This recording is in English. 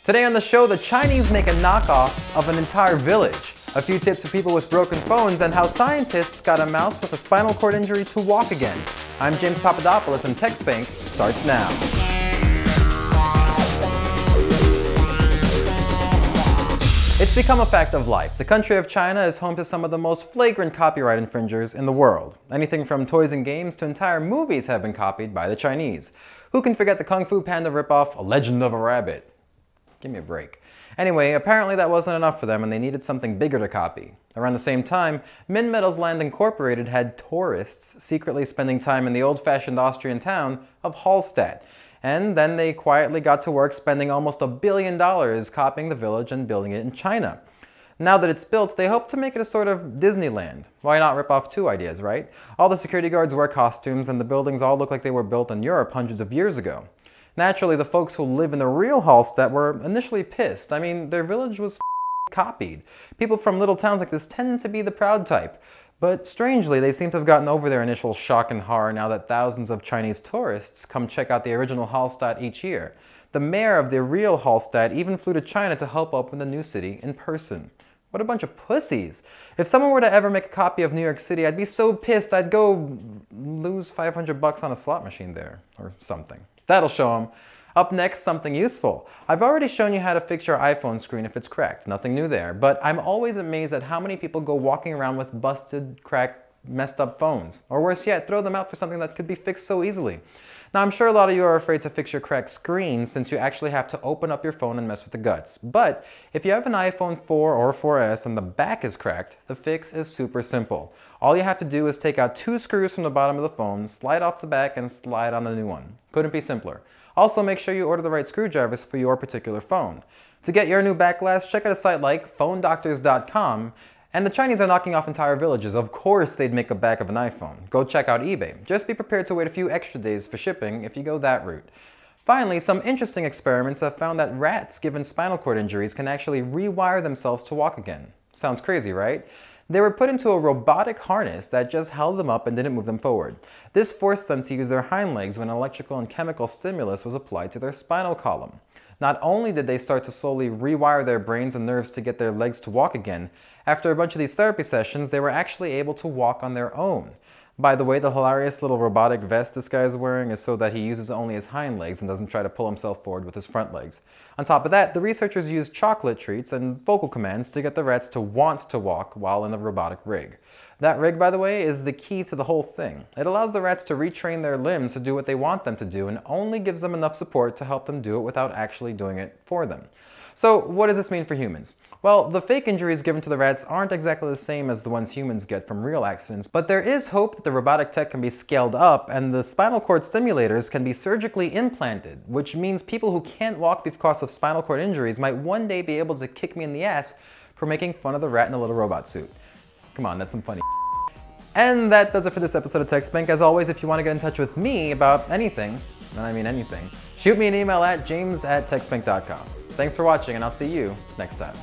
Today on the show, the Chinese make a knockoff of an entire village. A few tips for people with broken phones and how scientists got a mouse with a spinal cord injury to walk again. I'm James Papadopoulos and TechSpank starts now. It's become a fact of life. The country of China is home to some of the most flagrant copyright infringers in the world. Anything from toys and games to entire movies have been copied by the Chinese. Who can forget the Kung Fu Panda ripoff, A Legend of a Rabbit? Give me a break. Anyway, apparently that wasn't enough for them and they needed something bigger to copy. Around the same time, Minmetal's Land Incorporated had tourists secretly spending time in the old-fashioned Austrian town of Hallstatt. And then they quietly got to work spending almost $1 billion copying the village and building it in China. Now that it's built, they hope to make it a sort of Disneyland. Why not rip off two ideas, right? All the security guards wear costumes and the buildings all look like they were built in Europe hundreds of years ago. Naturally, the folks who live in the real Hallstatt were initially pissed. I mean, their village was copied. People from little towns like this tend to be the proud type. But strangely, they seem to have gotten over their initial shock and horror now that thousands of Chinese tourists come check out the original Hallstatt each year. The mayor of the real Hallstatt even flew to China to help open the new city in person. What a bunch of pussies. If someone were to ever make a copy of New York City, I'd be so pissed I'd go lose $500 on a slot machine there, or something. That'll show them. Up next, something useful. I've already shown you how to fix your iPhone screen if it's cracked. Nothing new there. But I'm always amazed at how many people go walking around with busted, cracked, messed up phones. Or worse yet, throw them out for something that could be fixed so easily. Now, I'm sure a lot of you are afraid to fix your cracked screen since you actually have to open up your phone and mess with the guts. But if you have an iPhone 4 or 4S and the back is cracked, the fix is super simple. All you have to do is take out 2 screws from the bottom of the phone, slide off the back, and slide on the new one. Couldn't be simpler. Also, make sure you order the right screwdrivers for your particular phone. To get your new back glass, check out a site like phonedoctors.com. And the Chinese are knocking off entire villages. Of course they'd make a back of an iPhone. Go check out eBay. Just be prepared to wait a few extra days for shipping if you go that route. Finally, some interesting experiments have found that rats given spinal cord injuries can actually rewire themselves to walk again. Sounds crazy, right? They were put into a robotic harness that just held them up and didn't move them forward. This forced them to use their hind legs when electrical and chemical stimulus was applied to their spinal column. Not only did they start to slowly rewire their brains and nerves to get their legs to walk again, after a bunch of these therapy sessions, they were actually able to walk on their own. By the way, the hilarious little robotic vest this guy is wearing is so that he uses only his hind legs and doesn't try to pull himself forward with his front legs. On top of that, the researchers used chocolate treats and vocal commands to get the rats to want to walk while in the robotic rig. That rig, by the way, is the key to the whole thing. It allows the rats to retrain their limbs to do what they want them to do and only gives them enough support to help them do it without actually doing it for them. So what does this mean for humans? Well, the fake injuries given to the rats aren't exactly the same as the ones humans get from real accidents, but there is hope that the robotic tech can be scaled up and the spinal cord stimulators can be surgically implanted, which means people who can't walk because of spinal cord injuries might one day be able to kick me in the ass for making fun of the rat in the little robot suit. Come on, that's some funny. And that does it for this episode of TechSpank. As always, if you want to get in touch with me about anything, and I mean anything, shoot me an email at james@techspank.com. Thanks for watching, and I'll see you next time.